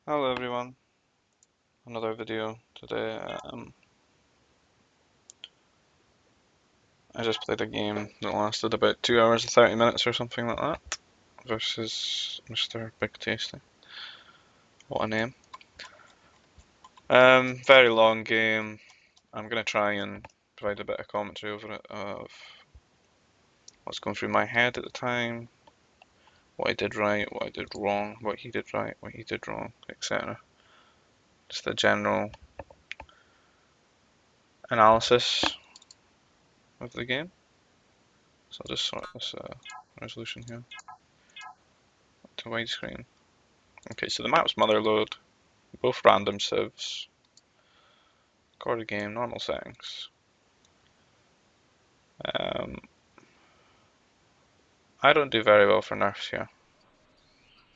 Hello everyone, another video today. I just played a game that lasted about 2 hours and 30 minutes or something like that versus MrBigNasty. What a name. Very long game. I'm going to try and provide a bit of commentary over it of what's going through my head at the time, what I did right, what I did wrong, what he did right, what he did wrong, etc. Just a general analysis of the game. So I'll just sort this resolution here to widescreen. Okay, so the map's Motherlode, both random civs, core game, normal settings. I don't do very well for nerfs here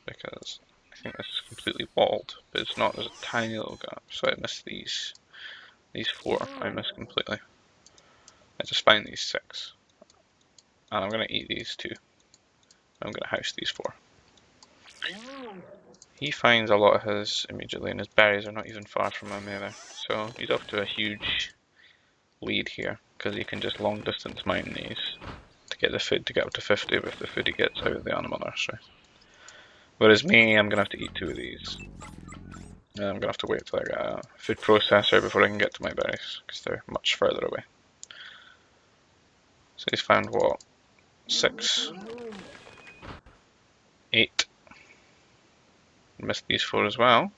because I think this is completely walled, but it's not. There's a tiny little gap, so I missed these. These 4 I missed completely. I just find these 6, and I'm gonna eat these 2. I'm gonna house these 4. He finds a lot of his immediately, and his berries are not even far from him either. So he's off to a huge lead here because he can just long distance mine these to get the food to get up to 50 with the food he gets out of the animal nursery. Whereas me, I'm gonna have to eat 2 of these. And I'm gonna have to wait till I get a food processor before I can get to my berries because they're much further away. So he's found what? 6, 8. Missed these 4 as well.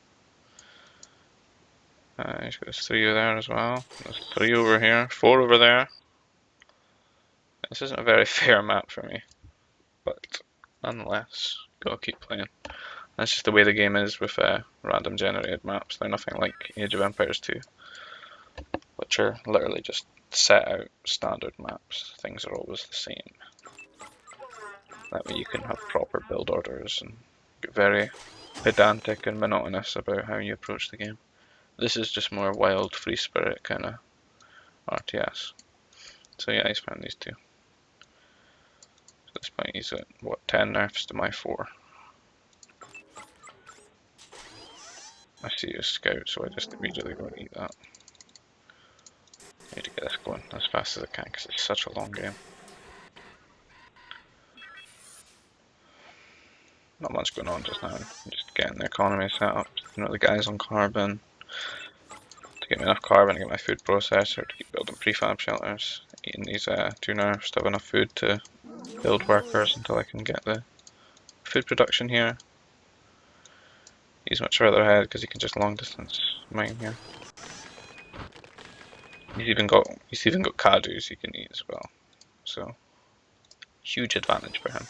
He's got 3 over there as well. There's 3 over here, 4 over there. This isn't a very fair map for me, but nonetheless, gotta keep playing. That's just the way the game is with random generated maps. They're nothing like Age of Empires 2, which are literally just set out standard maps. Things are always the same. That way you can have proper build orders and get very pedantic and monotonous about how you approach the game. This is just more wild, free spirit kind of RTS. So yeah, he's found these 2. At this point he's at, what, 10 nerfs to my 4. I see a scout, so I just immediately go and eat that. I need to get this going as fast as I can because it's such a long game. Not much going on just now. I'm just getting the economy set up. The guys on carbon. To get me enough carbon to get my food processor to keep building prefab shelters. Eating these 2 nerfs to have enough food to build workers until I can get the food production here. He's much further ahead because he can just long distance mine here. He's even got Kadus he can eat as well. So huge advantage for him.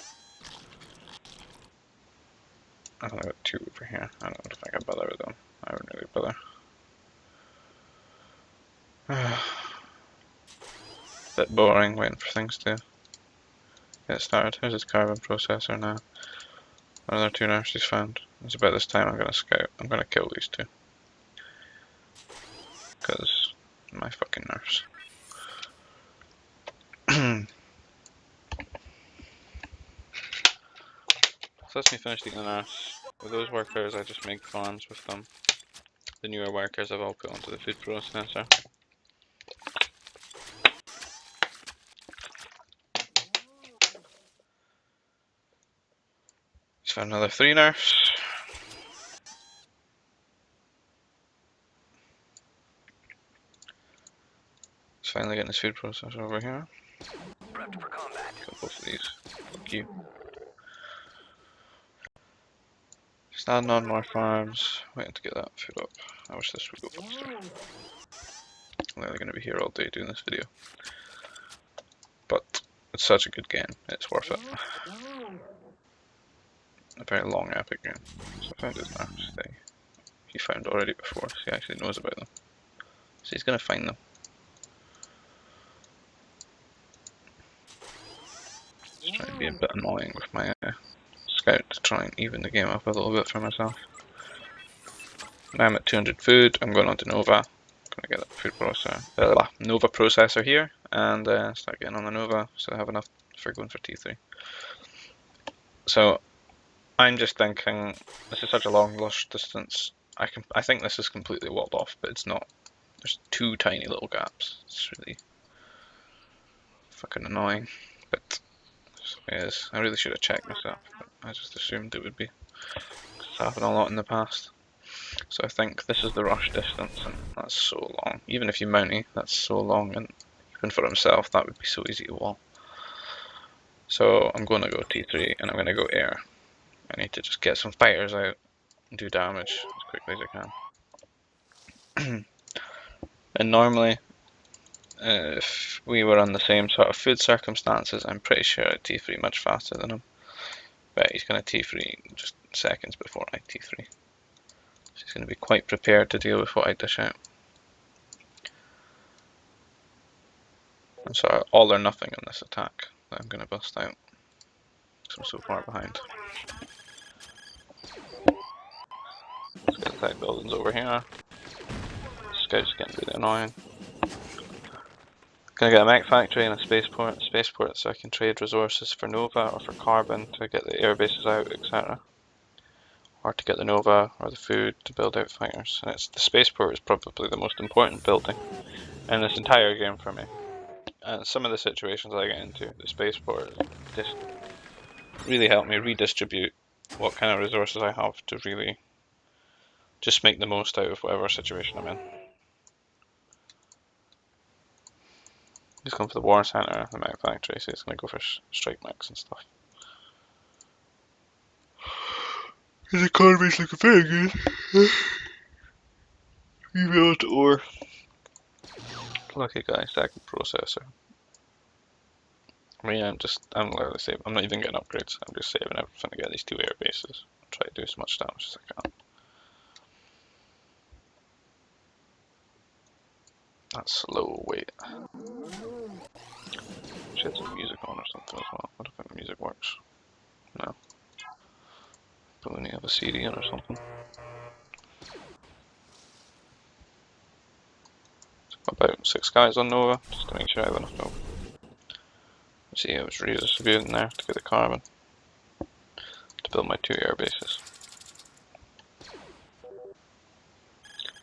I've only got 2 over here. I don't think I bother with them. I wouldn't really bother. Bit boring waiting for things to get started. Here's his carbon processor now. Another 2 nerfs he's found. It's about this time I'm gonna scout. I'm gonna kill these 2. Because my fucking nerfs. So lets me finish eating the nerfs. With those workers I just make farms with them. The newer workers I've all put onto the food processor. He's found another 3 nerfs. He's finally getting his food processor over here. Prepped for combat. Kill both of these. Fuck you. Just adding on more farms, waiting to get that food up. I wish this would go faster. I'm only going to be here all day doing this video. But it's such a good game, it's worth it. A very long, epic game. So I found his nerfs. He found already before, so he actually knows about them. So he's going to find them. Trying to be a bit annoying with my scout to try and even the game up a little bit for myself. Now I'm at 200 food, I'm going on to Nova. I'm going to get that food processor, Nova processor here, and start getting on the Nova so I have enough for going for T3. So I'm just thinking this is such a long lush distance. I think this is completely walled off, but it's not. There's two tiny little gaps. It's really fucking annoying, but it is. I really should have checked myself, but I just assumed it would be. It's happened a lot in the past. So I think this is the rush distance, and that's so long. Even if you mountie, that's so long, and even for himself, that would be so easy to wall. So I'm going to go T3, and I'm going to go air. I need to just get some fighters out and do damage as quickly as I can. And normally, if we were on the same sort of food circumstances, I'm pretty sure I'd T3 much faster than him. But he's going to T3 just seconds before I T3. So he's going to be quite prepared to deal with what I dish out. And so all or nothing on this attack that I'm going to bust out. Because I'm so far behind. Let's get attack buildings over here. Scouts getting really annoying. Gonna get a mech factory and a spaceport so I can trade resources for Nova or for carbon to get the air bases out, etc. Or to get the Nova or the food to build out fighters. And the spaceport is probably the most important building in this entire game for me. And some of the situations I get into, the spaceport just really help me redistribute what kind of resources I have to really just make the most out of whatever situation I'm in. He's going for the war center, the mech factory, so he's going to go for strike mechs and stuff. His economy's looking very good. Rebuild ore. Lucky guy, second processor. I mean, I'm literally saving. I'm not even getting upgrades. I'm just saving everything to get these two air bases. I'll try to do as much damage as I can. That's slow, wait. Should have some music on or something as well. I don't think the music works. No. Probably need to have a CD on or something. About 6 guys on Nova, just to make sure I have enough Nova. See, I was redistributing there to get the carbon. To build my 2 air bases.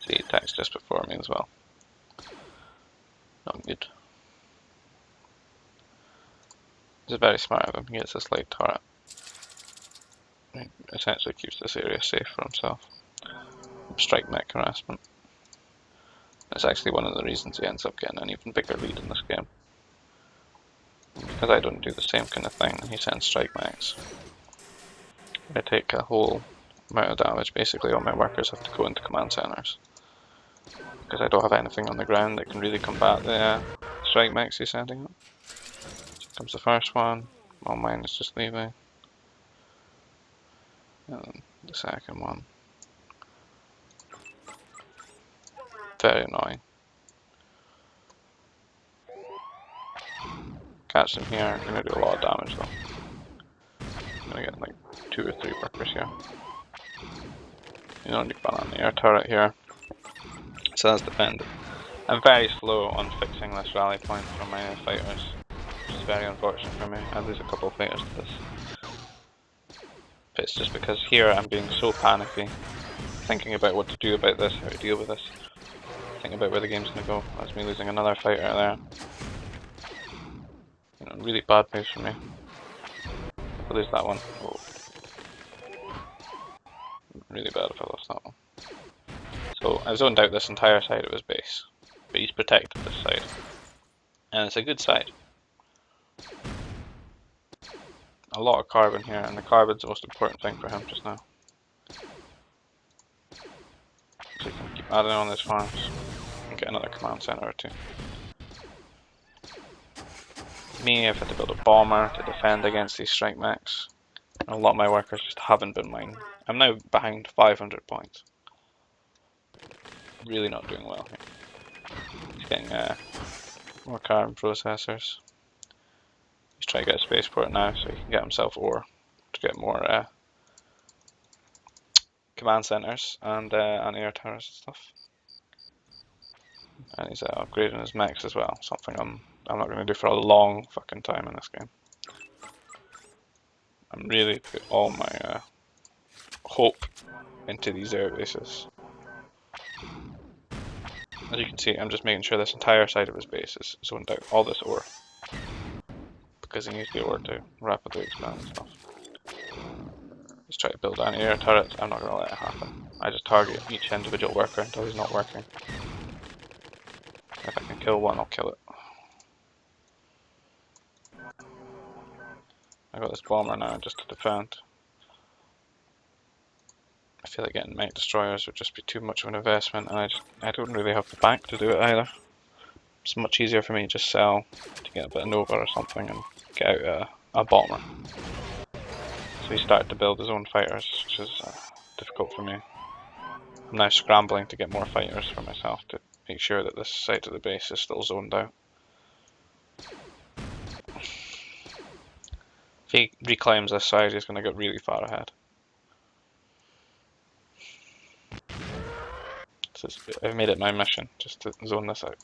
See, he attacks just before me as well. Not good. This is very smart of him, he gets this light turret. He essentially keeps this area safe for himself. Strike mech harassment. That's actually one of the reasons he ends up getting an even bigger lead in this game. Because I don't do the same kind of thing, he sends strike mechs. I take a whole amount of damage, basically all my workers have to go into command centers. Because I don't have anything on the ground that can really combat the strike mechs he's sending up. So comes the first one, all mine is just leaving. And then the second one. Very annoying. Catch them here, I'm gonna do a lot of damage though. I'm gonna get like 2 or 3 workers here. You don't need one on the air turret here. So that's defended. I'm very slow on fixing this rally point from my fighters, which is very unfortunate for me. I lose a couple of fighters to this. But it's just because here I'm being so panicky, thinking about what to do about this, how to deal with this, thinking about where the game's gonna go. That's me losing another fighter there. You know, really bad moves for me. If I lose that one, oh. Really bad if I lost that one. So I zoned out this entire side of his base, but he's protected this side, and it's a good side. A lot of carbon here, and the carbon's the most important thing for him just now. So he can keep adding on these farms and get another command center or 2. Me, I've had to build a bomber to defend against these strike mechs. A lot of my workers just haven't been mine. I'm now behind 500 points. Really not doing well here. He's getting more carbon processors. He's trying to get a spaceport now so he can get himself ore to get more command centers and air turrets and stuff. And he's upgrading his mechs as well, something I'm not going to do for a long fucking time in this game. I'm really put all my hope into these air bases. As you can see, I'm just making sure this entire side of his base is zoned out, all this ore. Because he needs the ore to rapidly expand and stuff. Just try to build anti-air turrets, I'm not going to let it happen. I just target each individual worker until he's not working. If I can kill one, I'll kill it. I got this bomber now just to defend. I feel like getting mech destroyers would just be too much of an investment, and I don't really have the bank to do it either. It's much easier for me to just sell to get a bit of Nova or something and get out a bomber. So he started to build his own fighters, which is difficult for me. I'm now scrambling to get more fighters for myself to make sure that this side of the base is still zoned out. If he reclaims this side, he's going to get really far ahead. So I've made it my mission just to zone this out.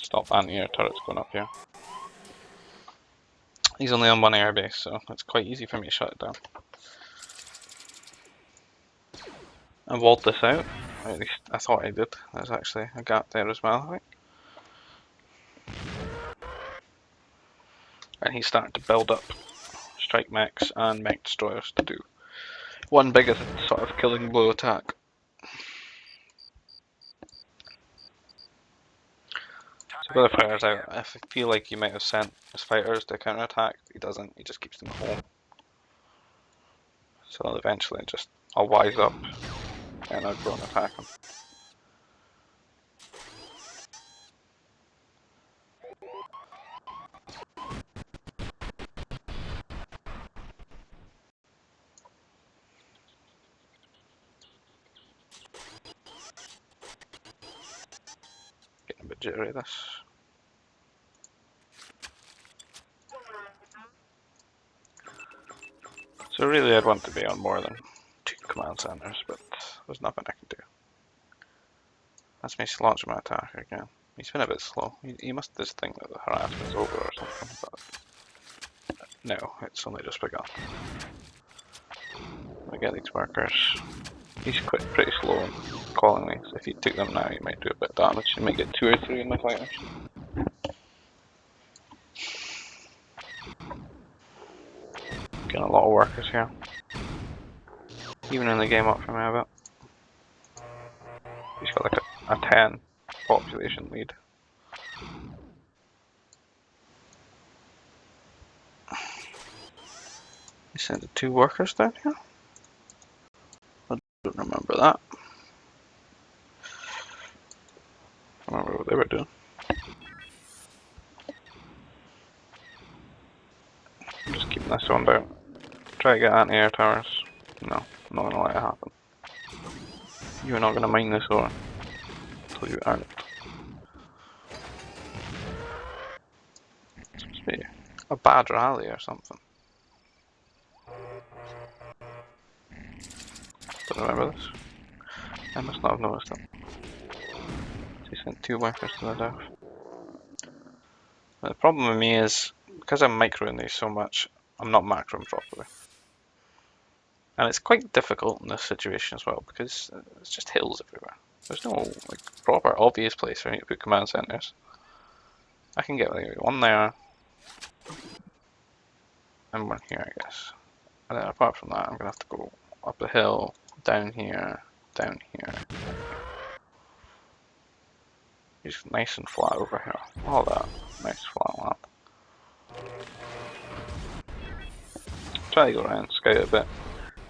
Stop anti-air turrets going up here. He's only on one airbase, so it's quite easy for me to shut it down. I walled this out, at least I thought I did. There's actually a gap there as well, I think. And he's starting to build up strike mechs and mech destroyers to do one big sort of killing blow attack. So with the fighters out, I feel like he might have sent his fighters to counterattack, but he doesn't, he just keeps them at home. So I'll eventually I'll wise up and I'll go and attack him. Getting a bit jittery this. So really I'd want to be on more than 2 command centers, but there's nothing I can do. That's me launching my attack again. He's been a bit slow. He must just think that the harassment's over or something, but no, it's only just begun. I get these workers. He's pretty slow in calling me, so if you took them now you might do a bit of damage. You might get 2 or 3 in my fighters. Getting a lot of workers here. Even in the game up for me a bit. He's got like a 10 population lead. He sent 2 workers down here? I don't remember that. I don't remember what they were doing. I'm just keeping this one down. Try to get anti-air towers. No, I'm not gonna let it happen. You're not gonna mine this ore until you earn it. It must be a bad rally or something. Don't remember this. I must not have noticed it. He sent 2 workers to the death. The problem with me is, because I'm microing these so much, I'm not macroing properly. And it's quite difficult in this situation as well, because it's just hills everywhere. There's no like proper obvious place for me to put command centers. I can get like one there, and one here I guess. And then apart from that I'm gonna have to go up the hill, down here, down here. He's nice and flat over here. All that, nice flat land. Try to go around, scout a bit.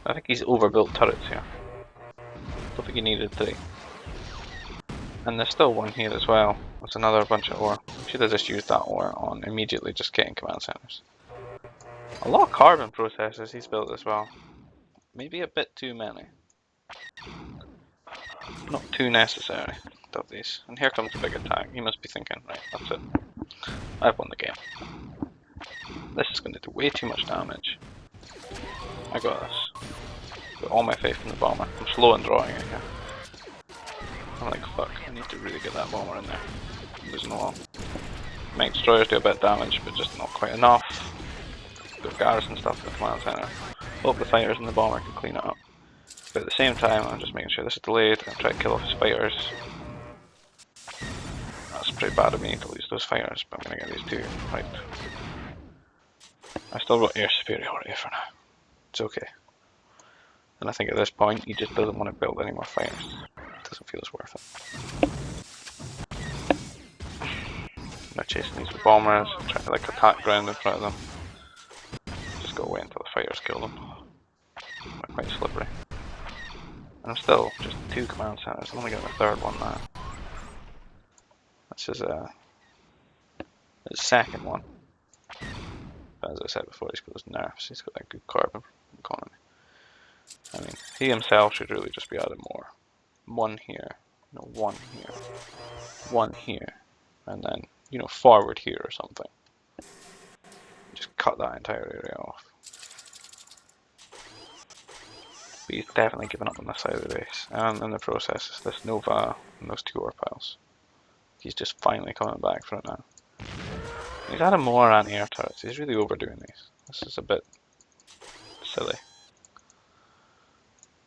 I think he's overbuilt turrets here. Don't think he needed 3. And there's still one here as well. There's another bunch of ore. Should have just used that ore on immediately just getting command centers. A lot of carbon processors he's built as well. Maybe a bit too many. Not too necessary of these. And here comes the big attack. He must be thinking, right, that's it. I've won the game. This is going to do way too much damage. I got this. Got all my faith in the bomber. I'm slow in drawing it here. I'm like, fuck, I need to really get that bomber in there. I'm losing a lot. Mech destroyers do a bit of damage, but just not quite enough. Got garrison stuff in the command center. Hope the fighters and the bomber can clean it up. But at the same time, I'm just making sure this is delayed and try to kill off his fighters. That's pretty bad of me to lose those fighters, but I'm going to get these two. Right. I still got air superiority for now. It's okay. And I think at this point, he just doesn't want to build any more fighters. It doesn't feel as worth it. I'm not chasing these with bombers, trying to like attack ground in front of them. Just go away until the fighters kill them. They're quite slippery. And I'm still just 2 command centers. I'm only getting the 3rd one now. This is his 2nd one. But as I said before, he's got those nerfs. He's got that good carbon economy. I mean, he himself should really just be added more. 1 here, 1 here, 1 here, and then, forward here or something. Just cut that entire area off. But he's definitely given up on this side of the base. And in the process, it's this Nova and those 2 ore piles. He's just finally coming back for it now. He's adding more anti-air turrets. He's really overdoing these. This is a bit silly.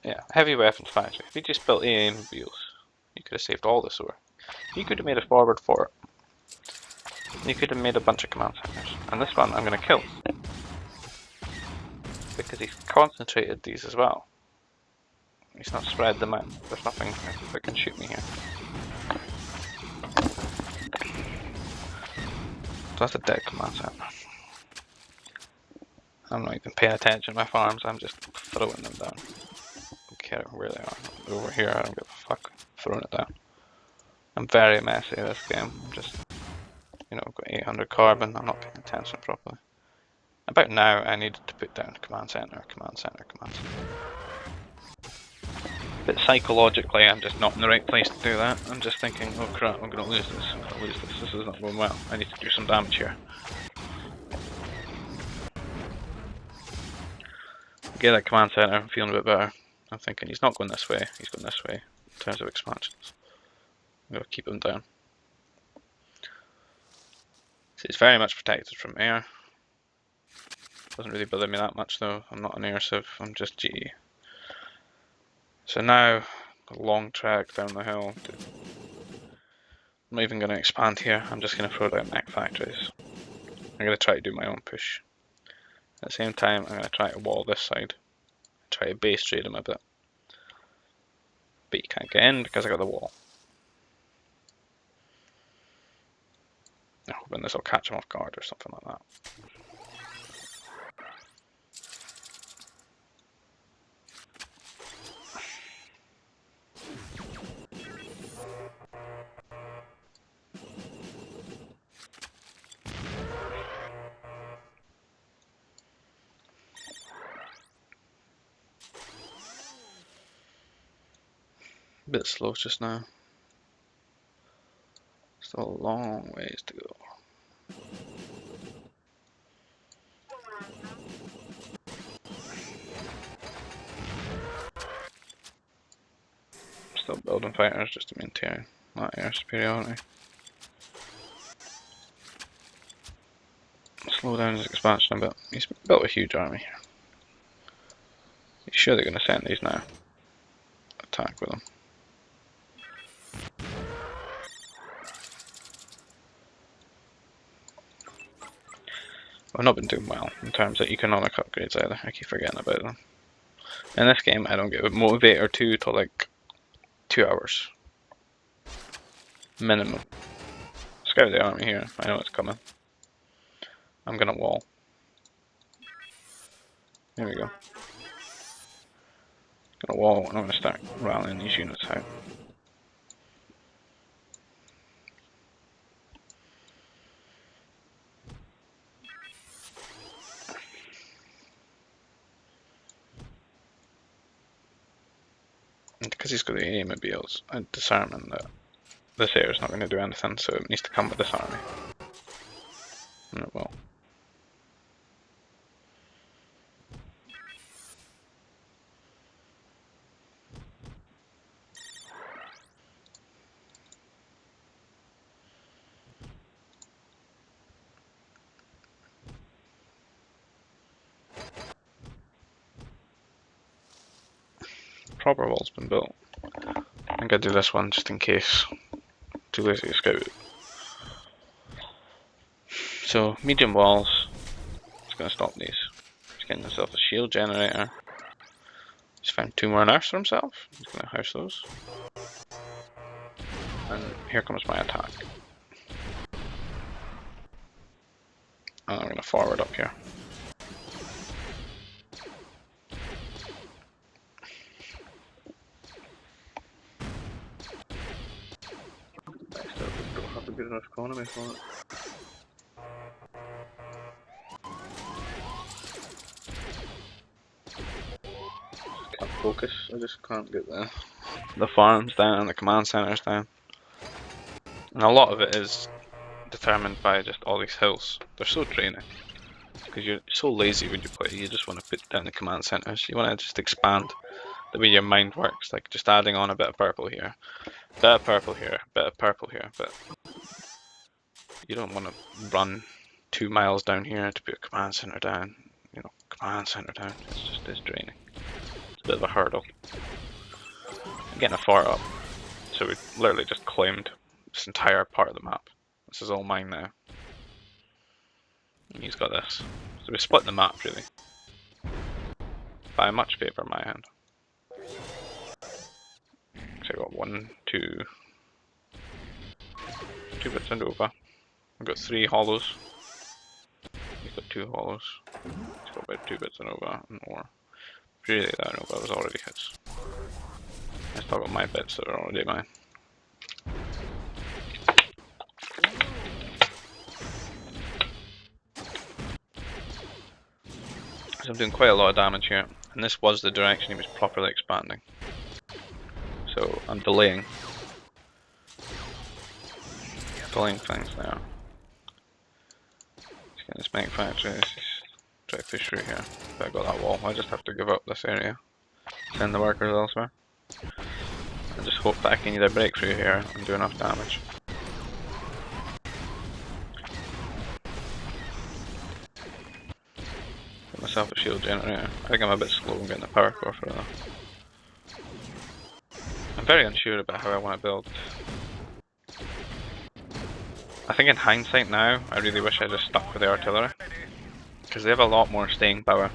Yeah, heavy weapons factory. If he just built AA mobiles, you could have saved all this ore. You could have made a forward for it. You could have made a bunch of command centers. And this one I'm going to kill. Because he's concentrated these as well. He's not spread them out. There's nothing that can shoot me here. So that's a dead command center. I'm not even paying attention to my farms, I'm just throwing them down. I don't care where they are. They're over here, I don't give a fuck. Throwing it down. I'm very messy at this game. I'm just, got 800 carbon, I'm not paying attention properly. About now, I needed to put down command center, command center, command center. But psychologically, I'm just not in the right place to do that. I'm just thinking, oh crap, I'm going to lose this. I'm going to lose this. This is not going well. I need to do some damage here. Get that command center, I'm feeling a bit better. I'm thinking he's not going this way, he's going this way in terms of expansions. I'm going to keep him down. So he's very much protected from air. Doesn't really bother me that much though. I'm not an air civ, I'm just GE. So now, a long trek down the hill. I'm not even going to expand here, I'm just going to throw down mech factories. I'm going to try to do my own push. At the same time, I'm going to try to wall this side. Try to base trade him a bit. But you can't get in because I got the wall. I'm hoping this will catch him off guard or something like that. A bit slow just now. Still a long ways to go. Still building fighters just to maintain that air superiority. Slow down his expansion a bit. He's built a huge army here. He's surely going to send these now. Attack with them. I've not been doing well in terms of economic upgrades either. I keep forgetting about them. In this game, I don't get a motivator 2 till like 2 hours. Minimum. Scout the army here. I know it's coming. I'm gonna wall. Here we go. Gonna wall and I'm gonna start rallying these units out. And because he's got the AA mobiles, I'm disarming that this air is not going to do anything, so it needs to come with this army. And it will. proper wall's been built. I think I'll do this one just in case. Too lazy to scout. So, medium walls. Just gonna stop these. He's getting himself a shield generator. He's found 2 more nerfs for himself. He's gonna house those. And here comes my attack. And I'm gonna forward up here. I still don't have a good enough economy for it. Can't focus, I just can't get the farms down and the command centers down. And a lot of it is determined by just all these hills. They're so draining. Because you're so lazy when you play, you just want to put down the command centers. You want to just expand the way your mind works, like just adding on a bit of purple here, a bit of purple here, a bit of purple here, but you don't want to run 2 miles down here to put a command center down, you know, command center down. It's draining. It's a bit of a hurdle. I'm getting a fort up, so we literally just claimed this entire part of the map. This is all mine now. And he's got this. So we split the map really. But I much favour my hand. So I got 1, 2 bits of Nova. I've got 3 hollows. He's got 2 hollows. He's got about 2 bits of Nova and more. Really that Nova was already his. I still got my bits that are already mine. So I'm doing quite a lot of damage here, and this was the direction he was properly expanding. So I'm delaying things now. Just getting this manufacturer, try to push through here. But I got that wall, I just have to give up this area. Send the workers elsewhere. And just hope that I can either break through here and do enough damage. Get myself a shield generator. I think I'm a bit slow in getting the power core for that. I'm very unsure about how I want to build. I think in hindsight now, I really wish I just stuck with the artillery. Because they have a lot more staying power.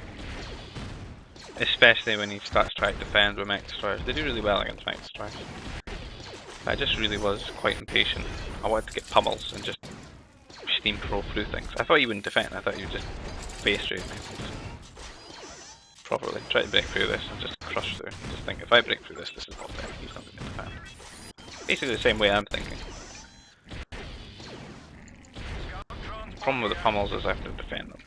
Especially when he starts trying to defend with mech destroyers. They do really well against mech destroyers. But I just really was quite impatient. I wanted to get pummels and just steam pro through things. I thought you wouldn't defend, I thought you would just base raid me. Properly. Try to break through this and just crush through. Just think, if I break through this, this is not there. He's not going to defend. Basically the same way I'm thinking. The problem with the pummels is I have to defend them.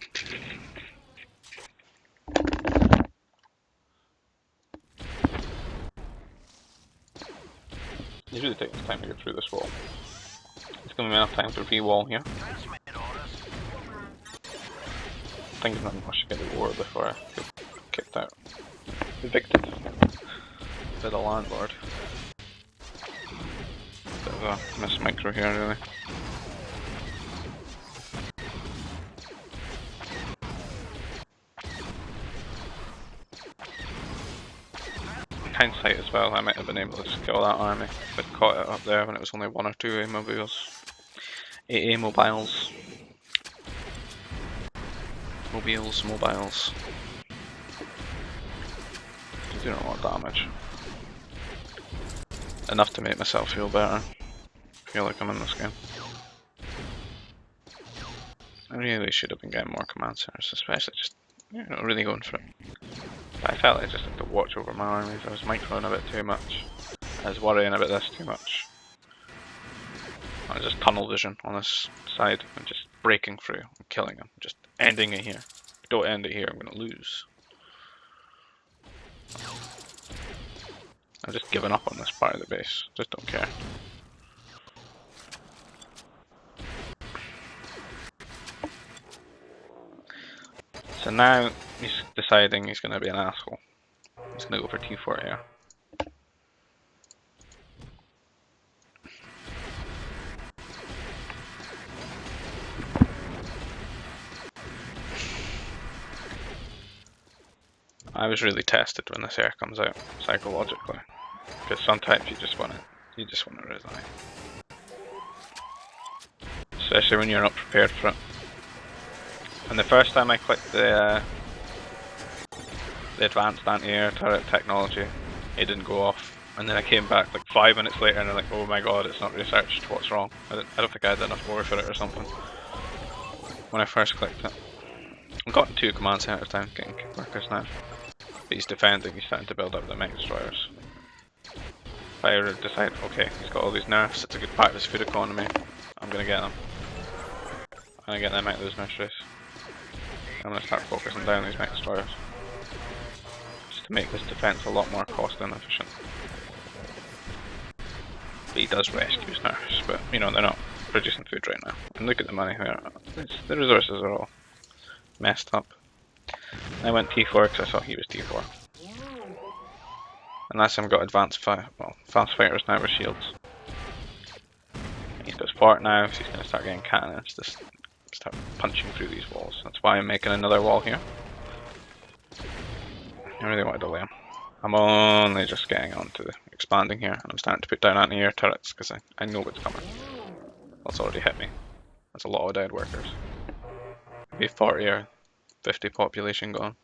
He's really taking his time to get through this wall. It's going to be enough time to re-wall here. I think I should get the war before I get kicked out. Evicted. By the landlord. Bit of a miss micro here really. Hindsight as well, I might have been able to just kill that army, but caught it up there when it was only 1 or 2 A-mobiles. A-mobiles. Mobiles. Doing a lot of damage. Enough to make myself feel better. Feel like I'm in this game. I really should have been getting more command centers, especially just, you know, really going for it. But I felt like I just had to watch over my armies. I was microing a bit too much. I was worrying about this too much. I was just tunnel vision on this side and just breaking through and killing him. Just ending it here. If I don't end it here, I'm going to lose. I've just given up on this part of the base. Just don't care. So now he's deciding he's going to be an asshole. He's going to go for T4 here. I was really tested when this air comes out psychologically, because sometimes you just want to resign, especially when you're not prepared for it. And the first time I clicked the advanced anti-air turret technology, it didn't go off. And then I came back like 5 minutes later and I'm like, oh my god, it's not researched, what's wrong? I don't think I had enough lore for it or something when I first clicked it. I've gotten 2 command centers down, getting workers now. But he's defending, he's starting to build up the mech destroyers. If I ever decide, okay, he's got all these nerfs, it's a good part of his food economy, I'm gonna get them. I'm gonna get them out of those nurseries. I'm gonna start focusing down these mech destroyers. Just to make this defense a lot more cost inefficient. But he does rescue his nerfs, but you know, they're not producing food right now. And look at the money here. The resources are all messed up. I went T4 because I thought he was T4. And last time I got advanced fast fighters now with shields. He's got fort now, so he's going to start getting cannons to start punching through these walls. That's why I'm making another wall here. I really want to delay him. I'm only just getting on to the expanding here, and I'm starting to put down anti-air turrets because I know what's coming. That's already hit me. That's a lot of dead workers. Maybe 40 or 50 population gone.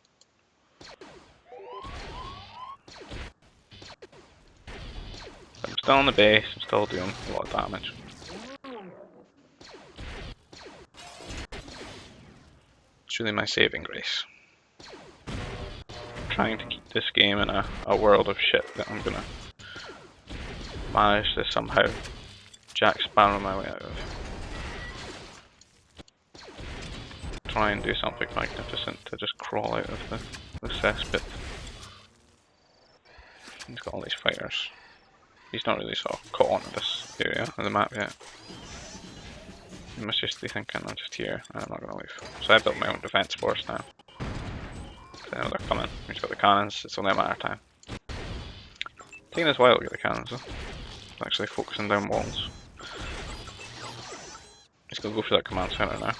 I'm still on the base, I'm still doing a lot of damage. It's really my saving grace. I'm trying to keep this game in a world of shit that I'm gonna manage to somehow Jack Sparrow my way out of. Try and do something magnificent to just crawl out of the cesspit. He's got all these fighters. He's not really sort of caught on to this area of the map yet. He must just be thinking, I'm just here and I'm not going to leave. So I built my own defense force now. I know they're coming. He's got the cannons, it's only a matter of time. Taking us a while to get the cannons though. Actually focusing down walls. He's going to go for that command center now.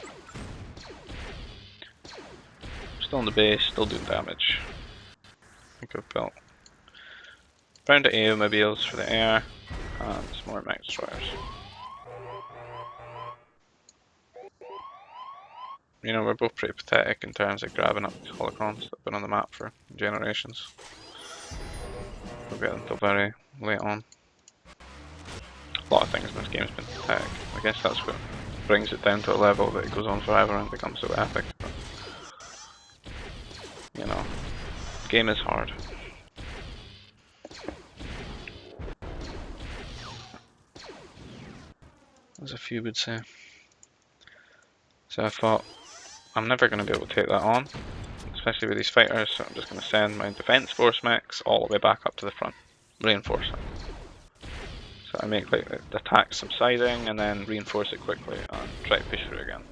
Still on the base, still doing damage. I think I've built round to aeromobiles for the air and some more mech destroyers. You know, we're both pretty pathetic in terms of grabbing up holocrons that have been on the map for generations. We'll get until very late on. A lot of things in this game has been pathetic. I guess that's what brings it down to a level that it goes on forever and becomes so epic. But, you know, the game is hard. As a few would say. So I thought, I'm never going to be able to take that on, especially with these fighters, so I'm just going to send my defense force mechs all the way back up to the front, reinforce it. So I make like the attack subsiding and then reinforce it quickly and try to push through again.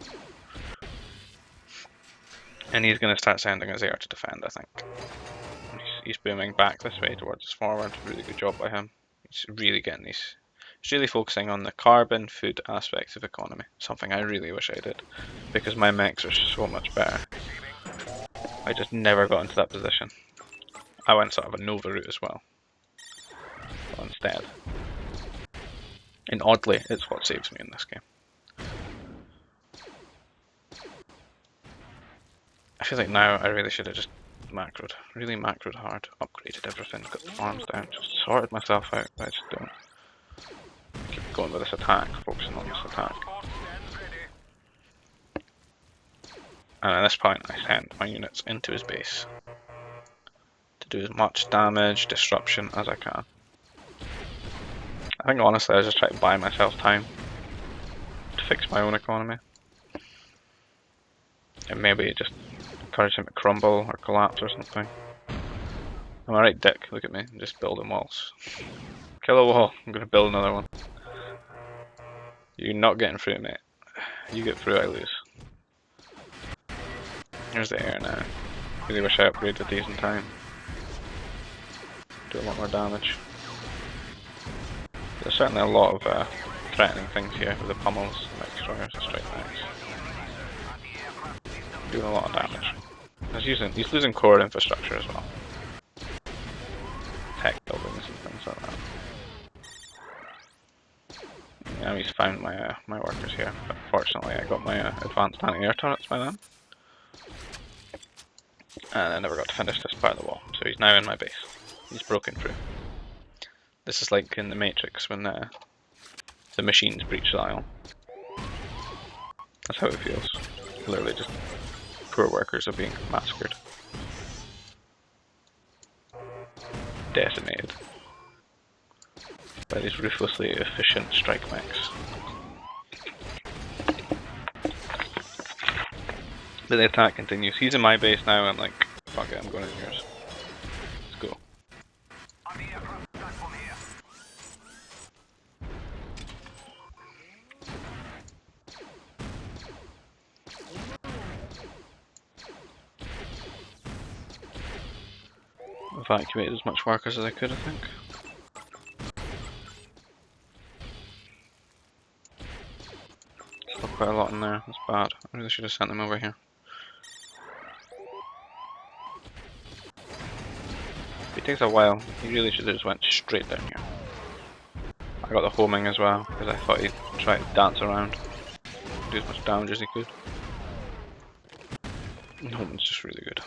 And he's going to start sending his air to defend, I think. He's booming back this way towards his forward, really good job by him. He's really getting these. He's really focusing on the carbon food aspects of economy, something I really wish I did, because my mechs are so much better. I just never got into that position. I went sort of a Nova route as well, but instead. And oddly, it's what saves me in this game. I feel like now I really should have just really macroed hard, upgraded everything, got the farms down, just sorted myself out, but I just don't. Keep going with this attack, focusing on this attack. And at this point I send my units into his base to do as much damage, disruption as I can. I think honestly I just try to buy myself time to fix my own economy. And maybe just encourage him to crumble or collapse or something. I'm a right dick, look at me, I'm just building walls. Kill a wall, I'm gonna build another one. You're not getting through, mate. You get through, I lose. Here's the air now. Really wish I upgraded these in time. Do a lot more damage. There's certainly a lot of threatening things here with the pummels, the mech destroyers, the strike knights. Doing a lot of damage. He's losing core infrastructure as well. Tech buildings and things like that. Now he's found my my workers here, but fortunately I got my advanced anti-air turrets by then. And I never got to finish this part of the wall, so he's now in my base. He's broken through. This is like in the Matrix when the machines breach the aisle. That's how it feels. Literally just poor workers are being massacred. Decimated. By these ruthlessly efficient strike mechs. But the attack continues. He's in my base now, I'm like, fuck it, I'm going in yours. Let's go. On the aircraft platform here. Evacuated as much workers as I could, I think. Still quite a lot in there, that's bad. I really should have sent them over here. If it takes a while, he really should have just went straight down here. I got the homing as well, because I thought he'd try to dance around. Do as much damage as he could. Homing's just really good.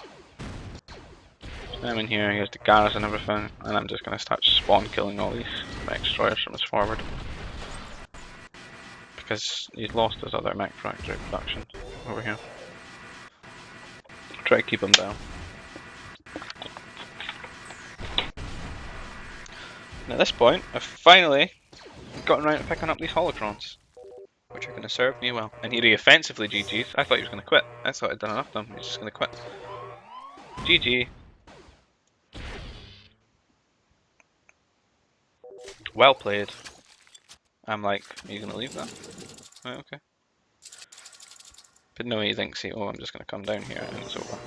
So I'm in here, he has the garrison and everything, and I'm just going to start spawn killing all these mech destroyers from his forward. Because he's lost his other mech factory production over here. Try to keep him down. And at this point, I've finally gotten around to picking up these holocrons, which are going to serve me well. And he offensively GG's. I thought he was going to quit. I thought I'd done enough of them. He's just going to quit. GG. Well played. I'm like, are you going to leave that? Oh, okay. But no, he thinks, oh, I'm just going to come down here and it's over.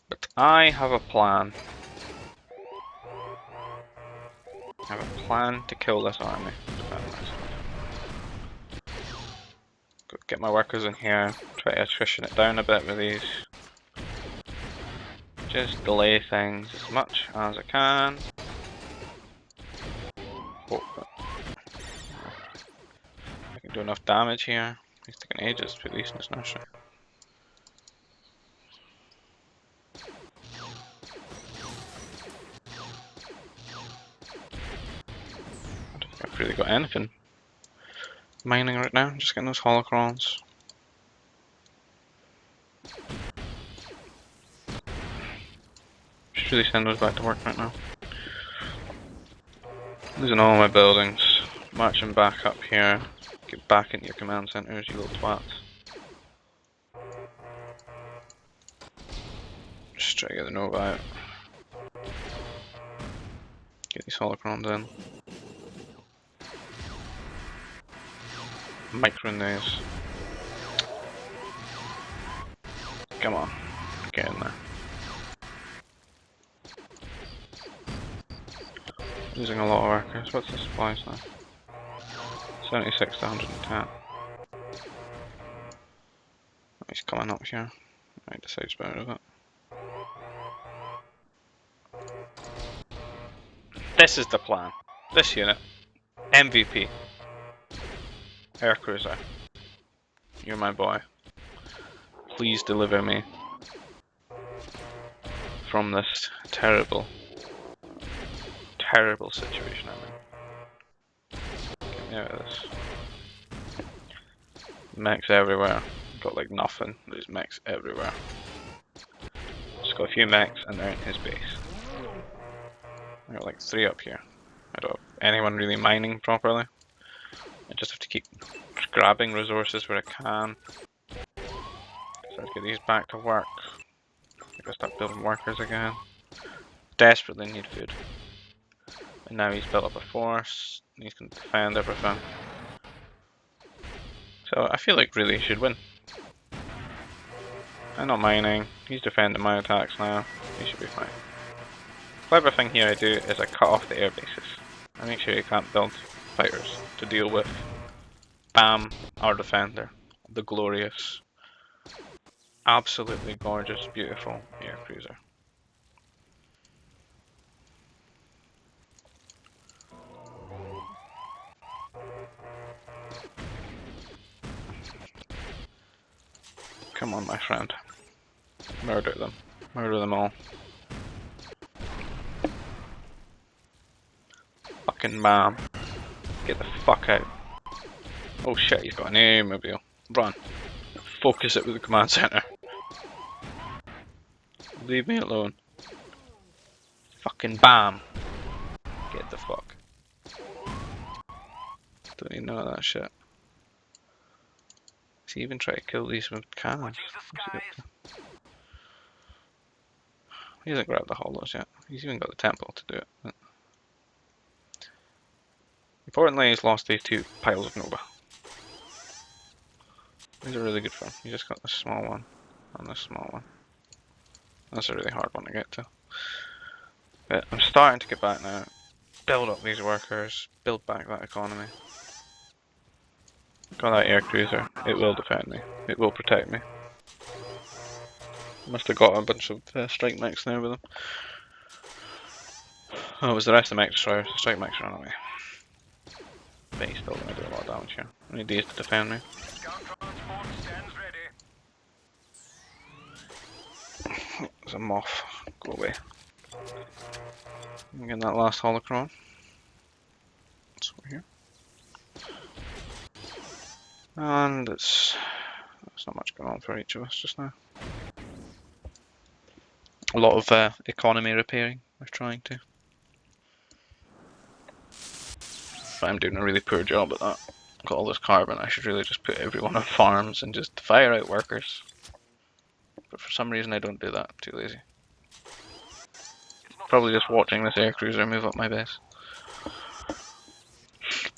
But I have a plan. I have a plan to kill this army. Go get my workers in here, try to attrition it down a bit with these. Just delay things as much as I can. Hope that I can do enough damage here. It's taking ages to put these in this nursery. I don't think I've really got anything mining right now. I'm just getting those holocrons. Should really send those back to work right now. Losing all my buildings. Marching back up here. Get back into your command centers, you little twats. Just try to get the Nova out. Get these holocrons in. Microing these. Come on, get in there. Losing a lot of workers. What's the supplies now? 76 to 110. He's coming up here. I decide to out of it. This is the plan. This unit. MVP. Air cruiser. You're my boy. Please deliver me from this terrible situation I'm in. Get me out of this. Mechs everywhere. Got like nothing. There's mechs everywhere. Just got a few mechs and they're in his base. I got like 3 up here. I don't have anyone really mining properly. I just have to keep grabbing resources where I can. So let's get these back to work. I gotta start building workers again. Desperately need food. And now he's built up a force, and he's going to defend everything. So I feel like really he should win. I'm not mining, he's defending my attacks now, he should be fine. Clever thing here I do is I cut off the air bases. I make sure you can't build fighters to deal with Bam, our defender, the glorious, absolutely gorgeous, beautiful air cruiser. Come on, my friend. Murder them. Murder them all. Fucking bam. Get the fuck out. Oh shit, he's got an airmobile. Run. Focus it with the command center. Leave me alone. Fucking bam. Get the fuck. Don't need none of that shit. Does he even try to kill these with cannons? He hasn't grabbed the hollows yet. He's even got the temple to do it. But importantly, he's lost these 2 piles of Nova. These are really good for him. He just got this small one and this small one. That's a really hard one to get to. But I'm starting to get back now. Build up these workers. Build back that economy. Got that air cruiser. It will defend me. It will protect me. Must have got a bunch of strike mechs there with him. Oh, it was the rest of the mech destroyers. Strike mechs ran away. But he's still going to do a lot of damage here. I need these to defend me. There's a moth. Go away. I'm getting that last holocron. It's over here. And there's not much going on for each of us just now. A lot of economy repairing. We're trying to. But I'm doing a really poor job at that. Got all this carbon. I should really just put everyone on farms and just fire out workers. But for some reason I don't do that. I'm too lazy. Probably just watching this air cruiser move up my base.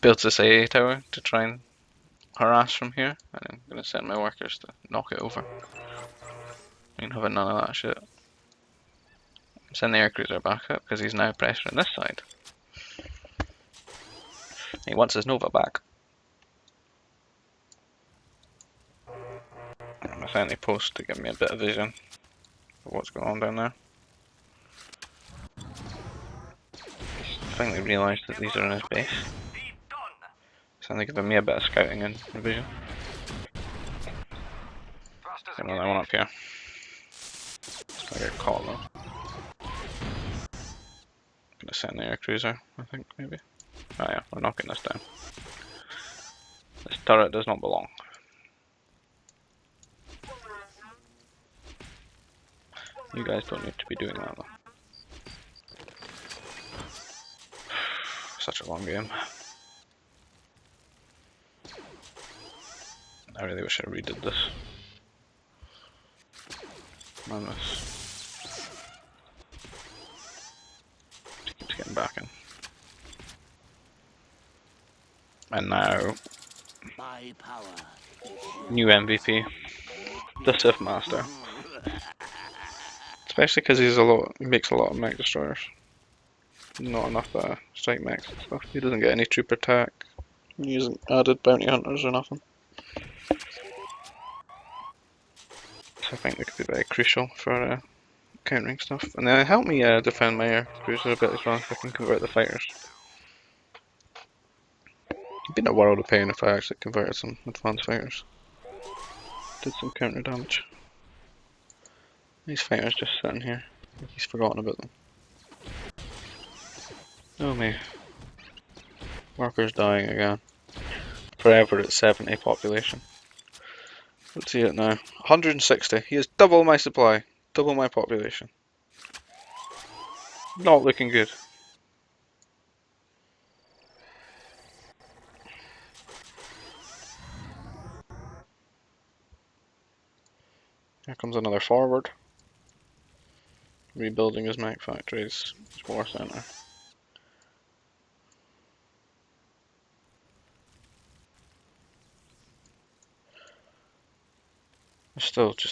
Builds this AA tower to try and harass from here, and I'm going to send my workers to knock it over. Ain't having none of that shit. Send the air cruiser back up because he's now pressuring this side. He wants his Nova back. I'm going to send a post to give me a bit of vision of what's going on down there. I finally realised that these are in his base. So they're giving me a bit of scouting and vision. Got another one up here. It's gonna get caught though. Gonna send the air cruiser, I think, maybe. Oh yeah, we're knocking this down. This turret does not belong. You guys don't need to be doing that though. Such a long game. I really wish I redid this. Madness. Just keeps getting back in. And now, new MVP, the Sith Master. Especially because he makes a lot of mech destroyers. Not enough strike mechs and stuff. He doesn't get any troop attack. He hasn't added bounty hunters or nothing. So I think they could be very crucial for countering stuff. And then help me defend my air cruiser a bit as well if I can convert the fighters. It'd been a world of pain if I actually converted some advanced fighters. Did some counter damage. These fighters just sitting here. I think he's forgotten about them. Oh me. Workers dying again. Forever at 70 population. Let's see it now. 160. He has double my supply. Double my population. Not looking good. Here comes another forward. Rebuilding his mech factories. His war center.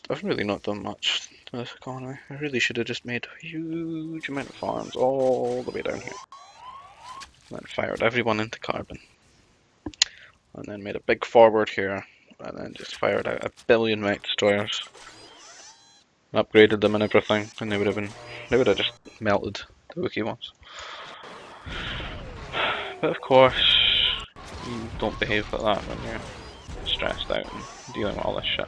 I've really not done much to this economy. I really should have just made a huge amount of farms all the way down here. And then fired everyone into carbon. and then made a big forward here, and then just fired out 1 billion mech destroyers, upgraded them and everything, and they would have just melted the Wookiee ones. But of course, you don't behave like that when you're stressed out and dealing with all this shit.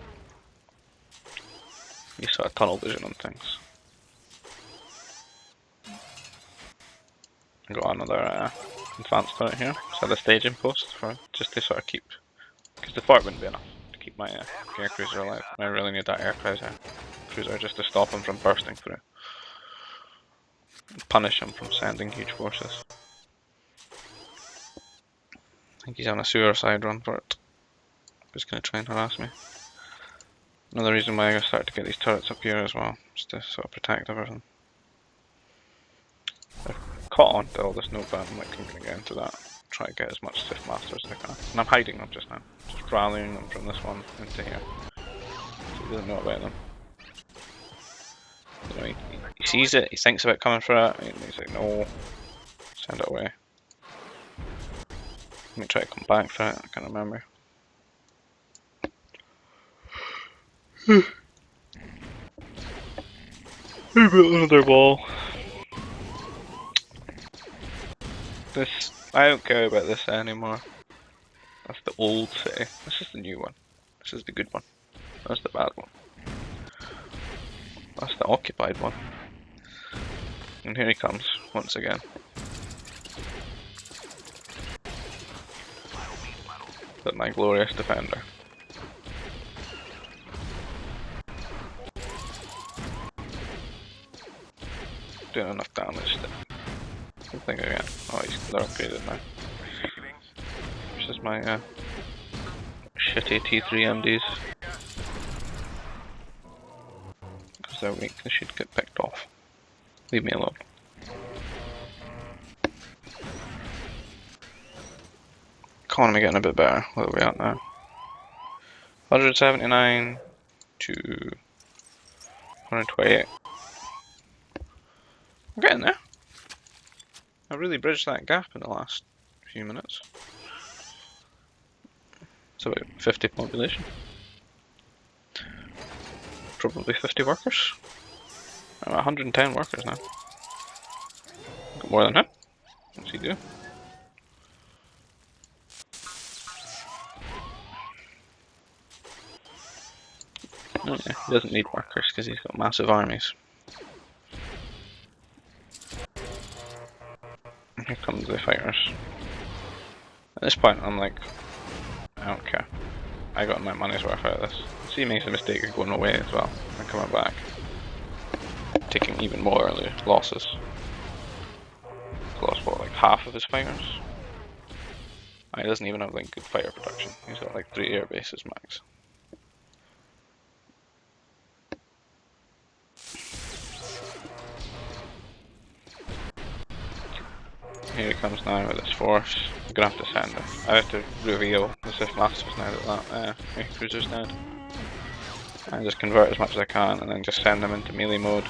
You sort of tunnel vision on things. I got another advanced turret here, so the staging post for just to sort of keep, because the fort wouldn't be enough to keep my air cruiser alive. I really need that air cruiser just to stop him from bursting through, punish him from sending huge forces. I think he's on a suicide run for it. He's going to try and harass me. Another reason why I started to get these turrets up here as well, just to sort of protect everything. I've caught on to all this note, but I'm like going to get into that. Try to get as much Sith Masters as I can. And I'm hiding them just now. Just rallying them from this one into here. So he doesn't know about them. You know, he sees it, he thinks about coming for it, and he's like, no, send it away. Let me try to come back for it, I can't remember. I built another wall. This, I don't care about this anymore. That's the old city. This is the new one. This is the good one. That's the bad one. That's the occupied one. And here he comes, once again. But my glorious defender. Doing enough damage to something again. Oh, they're upgraded now. This is my shitty T3 MDs. Because they're weak, they should get picked off. Leave me alone. Economy getting a bit better. What are we at now? 179 to 128. I'm getting there. I really bridged that gap in the last few minutes. It's about 50 population. Probably 50 workers. I'm at 110 workers now. Got more than him. What's he do? Oh yeah, he doesn't need workers because he's got massive armies. And here comes the fighters. At this point I'm like, I don't care. I got my money's worth out of this. See, he makes a mistake of going away as well and coming back. Taking even more losses. He's lost what, like half of his fighters? He doesn't even have like good fighter production. He's got like 3 air bases max. Here he comes now with his force. I'm gonna have to send him. I have to reveal the Sith Masters now that air cruiser's dead. And just convert as much as I can and then just send them into melee mode.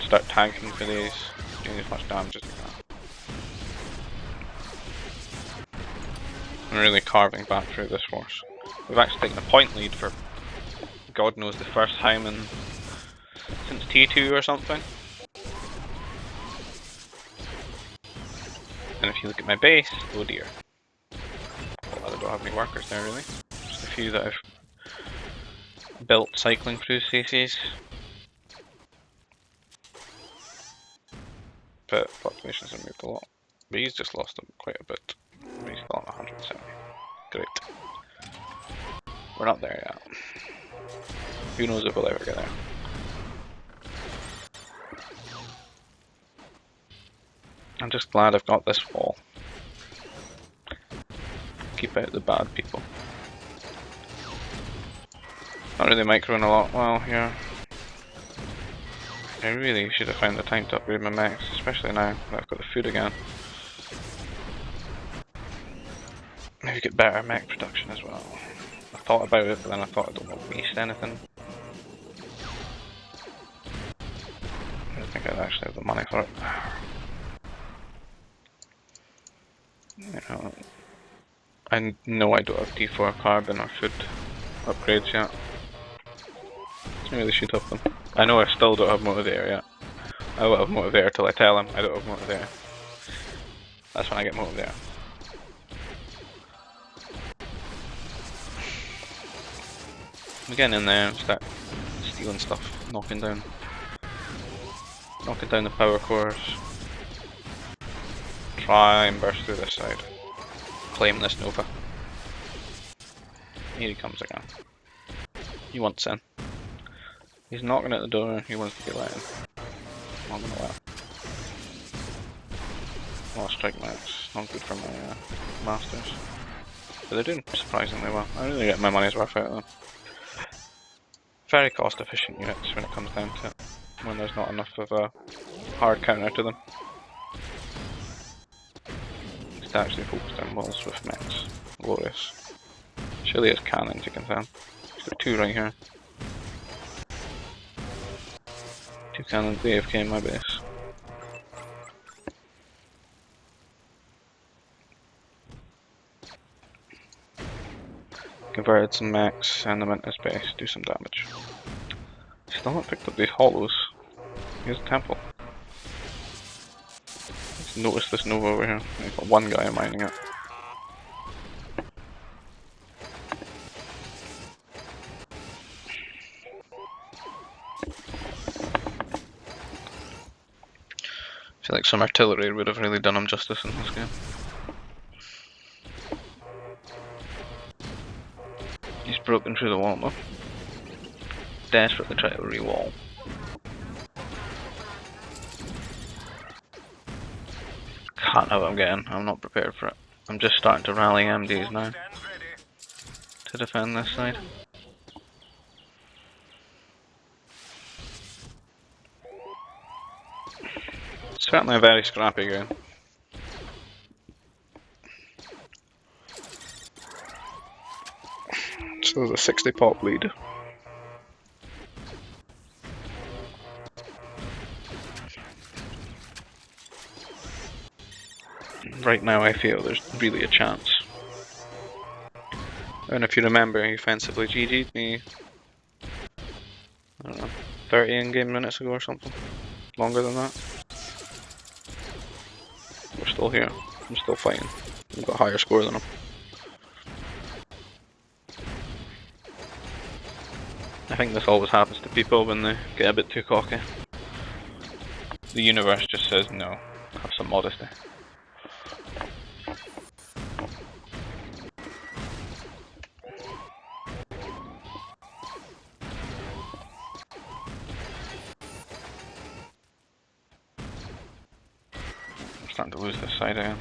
Start tanking for these, doing as much damage as I can. I'm really carving back through this force. We've actually taken a point lead for God knows the first time since T2 or something. And if you look at my base, oh dear. Well, I don't have any workers there really. Just a few that I've built cycling through CCs. But populations have moved a lot. But he's just lost them quite a bit. But he's still on 170. Great. We're not there yet. Who knows if we'll ever get there. I'm just glad I've got this wall. Keep out the bad people. Not really microing a lot well here. I really should have found the time to upgrade my mechs, especially now that I've got the food again. Maybe get better mech production as well. I thought about it, but then I thought I don't want to waste anything. I don't think I'd actually have the money for it. You know, I know I don't have D4 carbon or food upgrades yet. Maybe they should have them. I know I still don't have motivator yet. I won't have motivator till I tell him I don't have motivator. That's when I get motivator. I'm getting in there and start stealing stuff, knocking down the power cores. Try and burst through this side. Claim this Nova. Here he comes again. He wants in. He's knocking at the door, he wants to be let in. Not gonna let him. Oh, strike max. Not good for my masters. But they're doing surprisingly well. I really get my money's worth out of them. Very cost efficient units when it comes down to it. When there's not enough of a hard counter to them. Just actually focus down walls with mechs. Glorious. Surely has cannons you can tell. He's got 2 right here. 2 cannons AFK in my base. Converted some mechs, send them into space, do some damage. Still not picked up these hollows. Here's a temple. Let's notice this Nova over here. We've got one guy mining it. I feel like some artillery would have really done him justice in this game. He's broken through the wall though. Desperately try to re-wall. Can't know what I'm getting, I'm not prepared for it. I'm just starting to rally MDs now to defend this side. Certainly a very scrappy game. So there's a 60 pop lead. Right now I feel there's really a chance. And if you remember, he offensively GG'd me, I don't know, 30 in-game minutes ago or something. Longer than that. We're still here. I'm still fighting. I've got a higher score than him. I think this always happens to people when they get a bit too cocky. The universe just says no, have some modesty. I'm starting to lose this side again.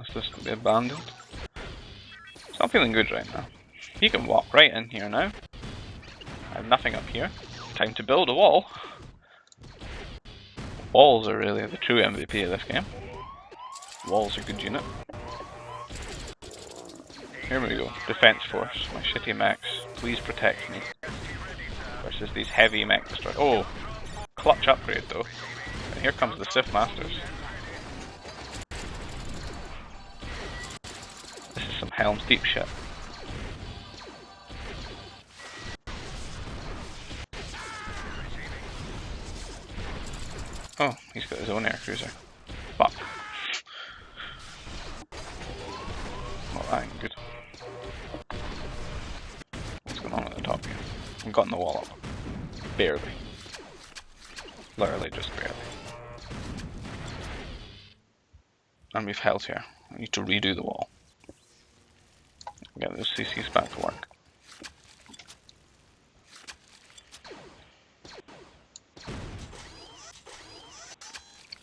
Is this going to be abandoned? It's not feeling good right now. He can walk right in here now. I have nothing up here. Time to build a wall. Walls are really the true MVP of this game. Walls are a good unit. Here we go. Defense force. My shitty mechs. Please protect me. Versus these heavy mech destroyers. Oh! Clutch upgrade though. And here comes the Sith Masters. This is some Helm's Deep shit. Oh, he's got his own air cruiser. Fuck. Well, that ain't good. What's going on at the top here? I've gotten the wall up. Barely. Literally just barely. And we've held here. I need to redo the wall. Get those CCs back to work.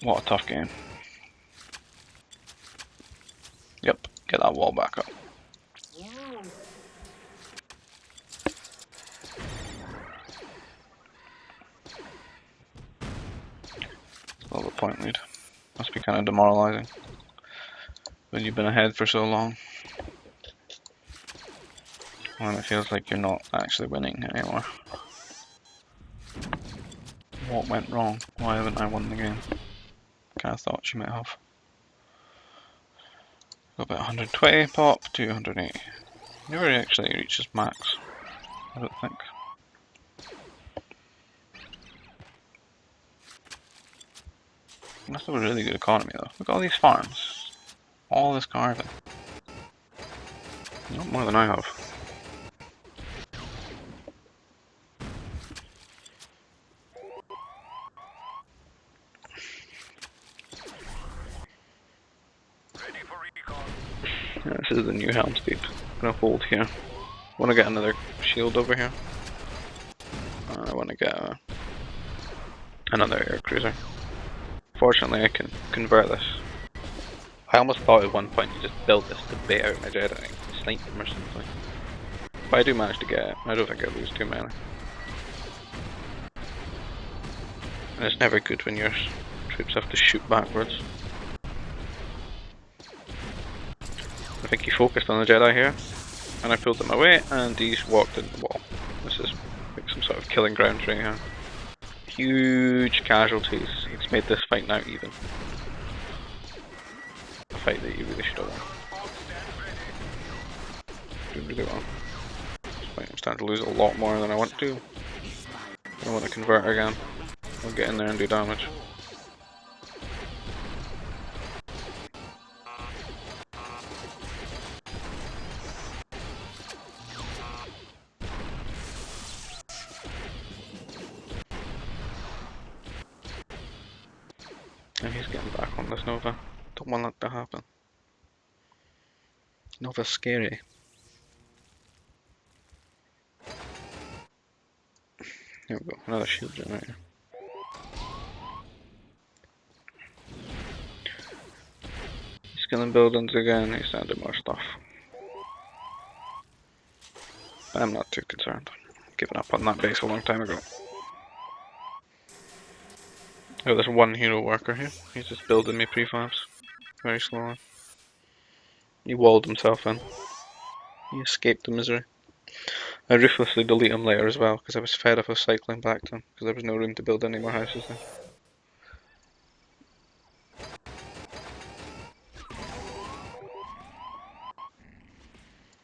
What a tough game. Yep, get that wall back up. A little point lead. Must be kind of demoralizing when you've been ahead for so long. When it feels like you're not actually winning anymore. What went wrong? Why haven't I won the game? Kinda thought she might have. Go about 120 pop to 180. Never actually reaches max, I don't think. That's a really good economy though. Look at all these farms. All this carving. Not more than I have. Ready for recon. Yeah, this is the new Helmstead. I'm gonna hold here. I wanna get another shield over here. I wanna get another air cruiser. Fortunately I can convert this. I almost thought at one point to just build this to bait out my Jedi and snipe them or something. But I do manage to get it. I don't think I lose too many. And it's never good when your troops have to shoot backwards. I think he focused on the Jedi here, and I pulled them away, and he's walked in the wall. This is like some sort of killing ground right here. Huge casualties. It's made this fight now even. A fight that you really should have won. Doing really well. I'm starting to lose a lot more than I want to. I want to convert again. I'll get in there and do damage. And he's getting back on this Nova. Don't want that to happen. Nova's scary. Here we go, another shield generator. He's killing buildings again, he's sending more stuff. I'm not too concerned. Given up on that base a long time ago. Oh, there's one hero worker here. He's just building me prefabs. Very slowly. He walled himself in. He escaped the misery. I ruthlessly delete him later as well, because I was fed up of cycling back to him, because there was no room to build any more houses there.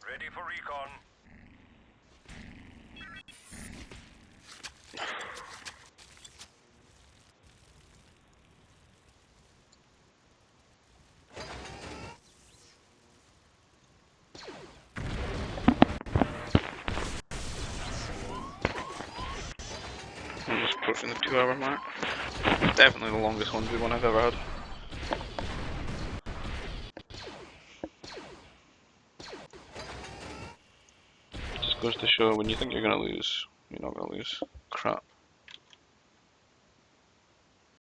Ready for recon. I'm just approaching the 2-hour mark. Definitely the longest 1v1 I've ever had. Just goes to show when you think you're gonna lose, you're not gonna lose. Crap.